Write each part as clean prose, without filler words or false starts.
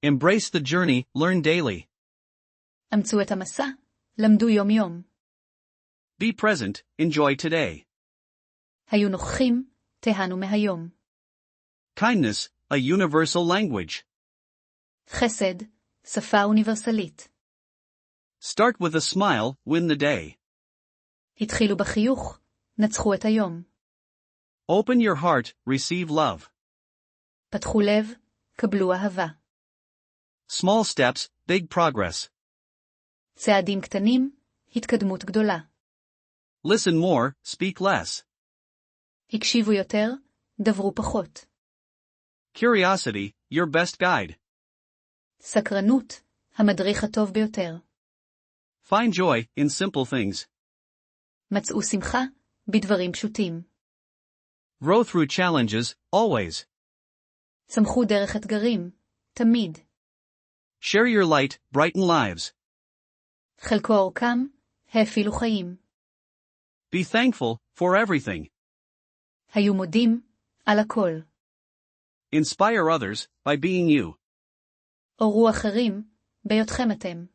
Embrace the journey, learn daily. אמצו את המסע, למדו יום יום. Be present, enjoy today. היו נוכחים, תיהנו מהיום. Kindness, a universal language. Che-sed, sa-fah אוניברסלית. Start with a smile, win the day. התחילו בחיוך, נצחו את היום. Open your heart, receive love. פתחו לב, קבלו אהבה. Small steps, big progress. צעדים קטנים, התקדמות גדולה. Listen more, speak less. הקשיבו יותר, דברו פחות. Curiosity, your best guide. סקרנות, המדריך הטוב ביותר. Find joy in simple things. מצאו שמחה, בדברים פשוטים. Grow through challenges, always. צמחו דרך אתגרים, תמיד. Share your light, brighten lives. חלקו אורכם, האפילו חיים. Be thankful for everything. היו מודים, על הכל. Inspire others, by being you. אורו אחרים, בהיותכם אתם.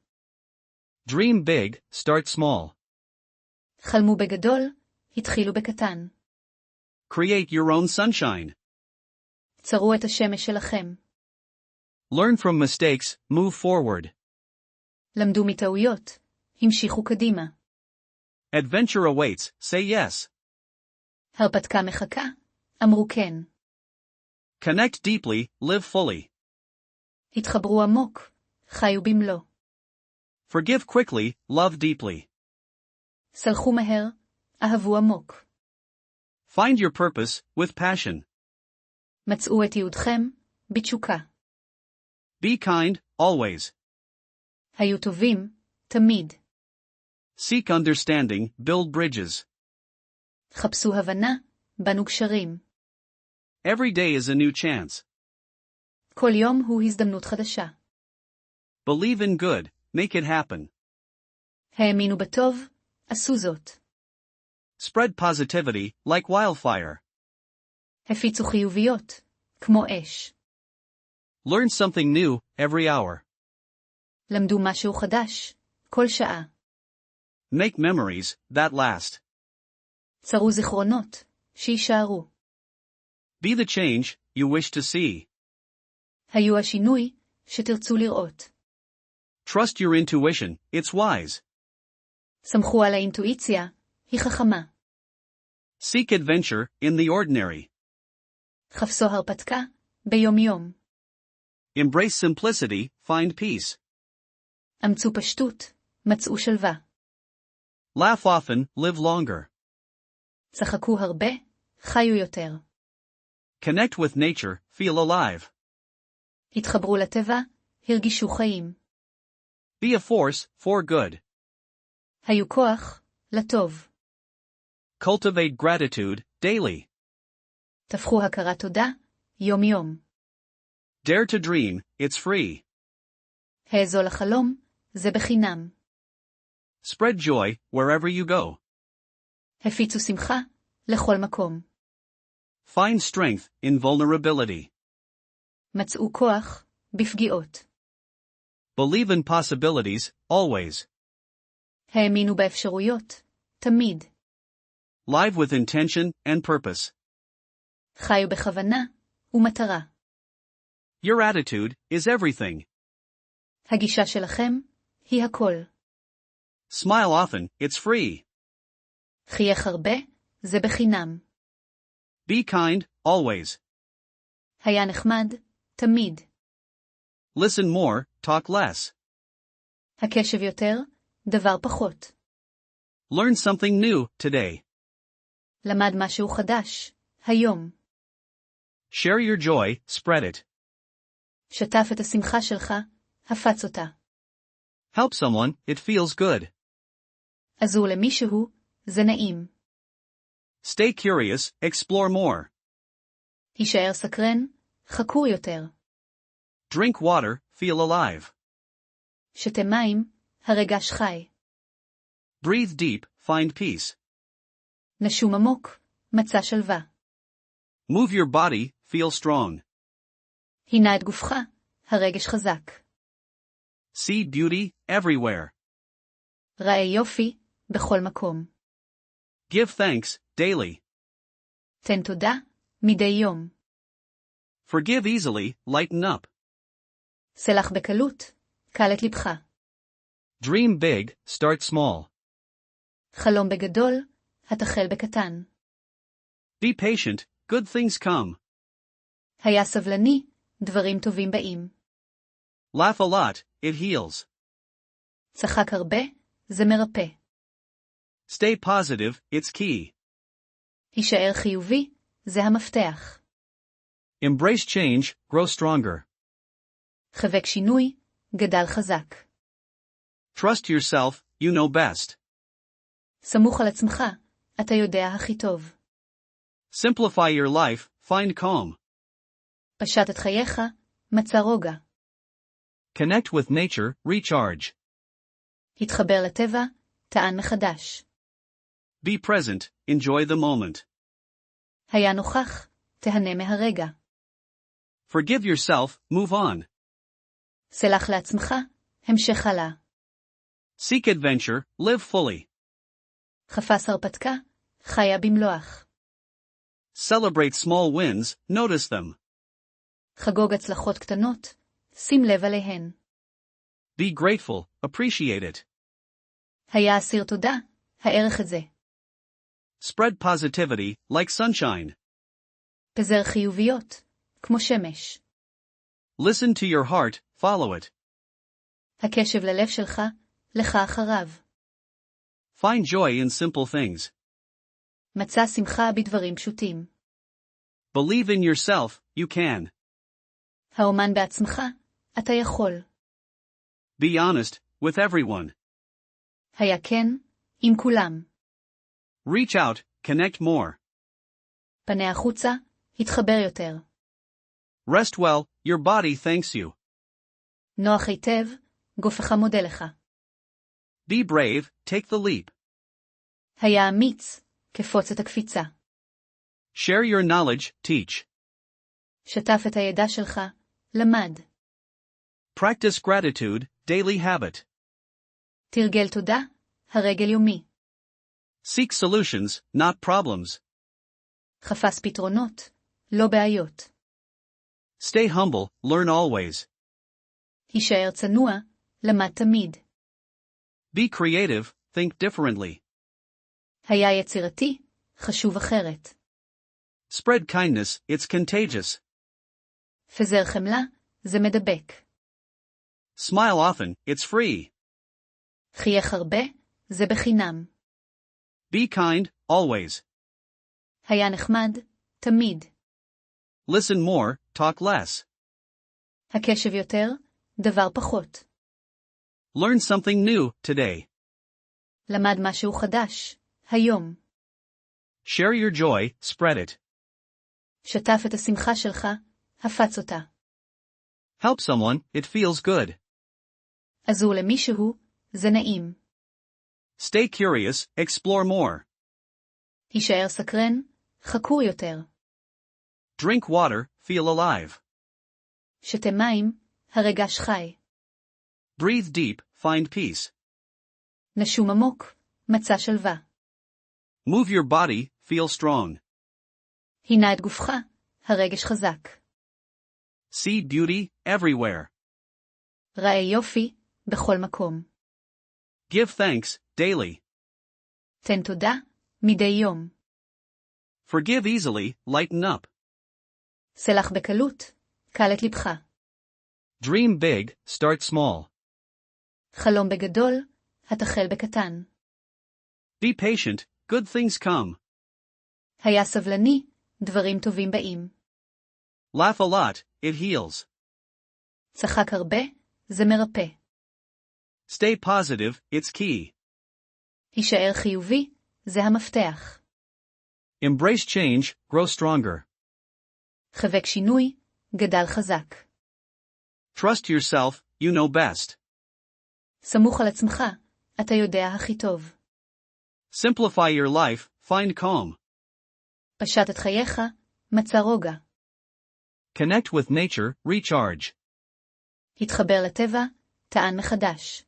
Dream big, start small. חלמו בגדול, התחילו בקטן. Create your own sunshine. צרו את השמש שלכם. Learn from mistakes, move forward. למדו מטעויות, המשיכו קדימה. Adventure awaits, say yes. הרפתקה מחכה, אמרו כן. Connect deeply, live fully. התחברו עמוק, חיו במלוא. Forgive quickly, love deeply. סלחו מהר, אהבו עמוק. Find your purpose, with passion. מצאו את ייעודכם, בתשוקה. Be kind, always. היו טובים, תמיד. Seek understanding, build bridges. חפשו הבנה, בנו גשרים. Every day is a new chance. כל יום הוא הזדמנות חדשה. Believe in good, make it happen. האמינו בטוב, עשו זאת. Spread positivity, like wildfire. הפיצו חיוביות, כמו אש. Learn something new, every hour. למדו משהו חדש, כל שעה. Make memories, that last. צרו זיכרונות, שישארו. Be the change, you wish to see. היו השינוי, שתרצו לראות. Trust your intuition, it's wise. סמכו על האינטואיציה, היא חכמה. Seek adventure, in the ordinary. חפשו הרפתקה, ביום יום. Embrace simplicity, find peace. אמצו פשטות, מצאו שלווה. Laugh often, live longer. צחקו הרבה, חיו יותר. Connect with nature, feel alive. התחברו לטבע, הרגישו חיים. Be a force, for good. היו כוח, לטוב. Cultivate gratitude, daily. תפחו הכרת תודה, יום יום. Dare to dream, it's free. העזו לחלום, זה בחינם. Spread joy, wherever you go. הפיצו שמחה, לכל מקום. Find strength, in vulnerability. מצאו כוח, בפגיעות. Believe in possibilities, always. האמינו באפשרויות, תמיד. Live with intention and purpose. חיו בכוונה, ומטרה. Your attitude is everything. הגישה שלכם, היא הכל. Smile often, it's free. חייך הרבה, זה בחינם. Be kind, always. היה נחמד, תמיד. Listen more, talk less. הקשב יותר, דבר פחות. Learn something new, today. למד משהו חדש, היום. Share your joy, spread it. שתף את השמחה שלך, הפץ אותה. Help someone, it feels good. עזור למישהו, זה נעים. Stay curious, explore more. הישאר סקרן, חקור יותר. Drink water, feel alive. שתה מים, הרגש חי. Breathe deep, find peace. נשום עמוק, מצא שלווה. Move your body, feel strong. הינה את גופך, הרגש חזק. See beauty everywhere. ראה יופי בכל מקום. Give thanks daily. תן תודה מדי יום. Forgive easily, lighten up. סלח בקלות, קל את לבך. Dream big, start small. חלום בגדול, התחל בקטן. Be patient, good things come. היה סבלני, דברים טובים באים. Laugh a lot, it heals. צחק הרבה, זה מרפא. Stay positive, it's key. הישאר חיובי, זה המפתח. Embrace change, grow stronger. חבק שינוי, גדל חזק. Trust yourself, you know best. סמוך על עצמך, אתה יודע הכי טוב. Simplify your life, find calm. פשט את חייך, מצא רוגע. Connect with nature, recharge. התחבר לטבע, טען מחדש. Be present, enjoy the moment. היה נוכח, תהנה מהרגע. Forgive yourself, move on. סלח לעצמך, המשך הלאה. Seek adventure, live fully. חפש הרפתקה, חיה במלואך. Celebrate small wins, notice them. חגוג הצלחות קטנות, שים לב עליהן. Be grateful, appreciate it. היה אסיר תודה, הערך את זה. Spread positivity, like sunshine. פזר חיוביות, כמו שמש. Listen to your heart, follow it. הקשב ללב שלך, לך אחריו. Find joy in simple things. מצא שמחה בדברים פשוטים. Believe in yourself, you can. האומן בעצמך, אתה יכול. Be honest, with everyone. היה כן, עם כולם. Reach out, connect more. פנה החוצה, התחבר יותר. Rest well, your body thanks you. נוח היטב, גופך מודה לך. Be brave, take the leap. היה אמיץ, כפוץ את הקפיצה. Share your knowledge, teach. שתף את הידע שלך, למד. Practice gratitude, daily habit. תרגל תודה, הרגל יומי. Seek solutions, not problems. חפש פתרונות, לא בעיות. Stay humble, learn always. הישאר צנוע, למד תמיד. Be creative, think differently. היה יצירתי, חשוב אחרת. Spread kindness, it's contagious. פזר חמלה, זה מדבק. Smile often, it's free. חייך הרבה, זה בחינם. Be kind, always. היה נחמד, תמיד. Listen more, talk less. הקשב יותר, דבר פחות. Learn something new, today. למד משהו חדש, היום. Share your joy, spread it. שתף את השמחה שלך, הפץ אותה. Help someone, it feels good. עזור למישהו, זה נעים. Stay curious, explore more. הישאר סקרן, חקור יותר. Drink water, feel alive. שתה מים, הרגש חי. Breathe deep, find peace. נשום עמוק, מצא שלווה. Move your body, feel strong. הינה את גופך, הרגש חזק. See beauty, everywhere. ראה יופי, בכל מקום. Give thanks, daily. תן תודה, מדי יום. Forgive easily, lighten up. סלח בקלות, קל את לבך. Dream big, start small. חלום בגדול, התחל בקטן. Be patient, good things come. היה סבלני, דברים טובים באים. Laugh a lot, it heals. צחק הרבה, זה מרפא. Stay positive, it's key. הישאר חיובי, זה המפתח. Embrace change, grow stronger. חבק שינוי, גדל חזק. Trust yourself, you know best. סמוך על עצמך, אתה יודע הכי טוב. Simplify your life, find calm. פשט את חייך, מצא רוגע. Connect with nature, recharge. התחבר לטבע, טען מחדש.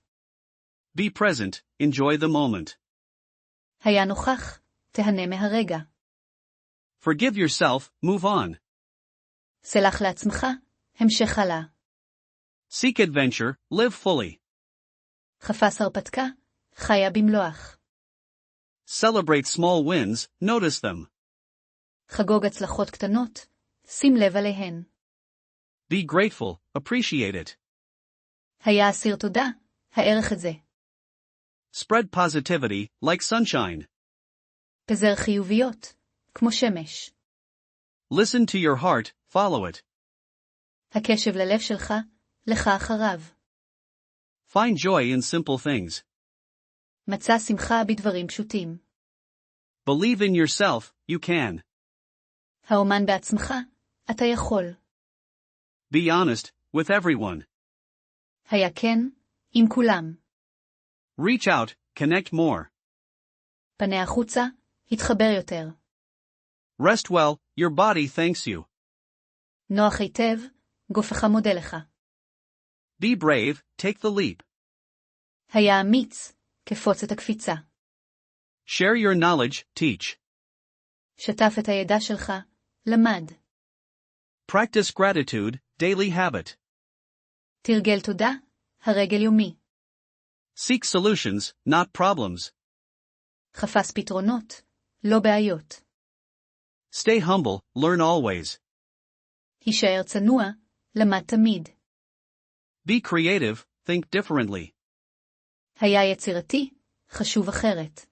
Be present, enjoy the moment. היה נוכח, תיהנה מהרגע. Forgive yourself, move on. סלח לעצמך, המשך הלאה. Seek adventure, live fully. חפש הרפתקה, חיה במלואך. Celebrate small wins, notice them. חגוג הצלחות קטנות, שים לב עליהן. Be grateful, appreciate it. היה אסיר תודה, הערך את זה. Spread positivity, like sunshine. פזר חיוביות, כמו שמש. Listen to your heart, follow it. הקשב ללב שלך, לך אחריו. Find joy in simple things. מצא שמחה בדברים פשוטים. Believe in yourself, you can. האומן בעצמך, אתה יכול. Be honest, with everyone. היה כן, עם כולם. Reach out, connect more. פנה החוצה, התחבר יותר. Rest well, your body thanks you. נוח היטב, גופך מודה לך. Be brave, take the leap. היה אמיץ, כפוץ את הקפיצה. Share your knowledge, teach. שתף את הידע שלך, למד. Practice gratitude, daily habit. תרגל תודה, הרגל יומי. Seek solutions, not problems. חפש פתרונות, לא בעיות. Stay humble, learn always. הישאר צנוע, למד תמיד. Be creative, think differently. היה יצירתי, חשוב אחרת.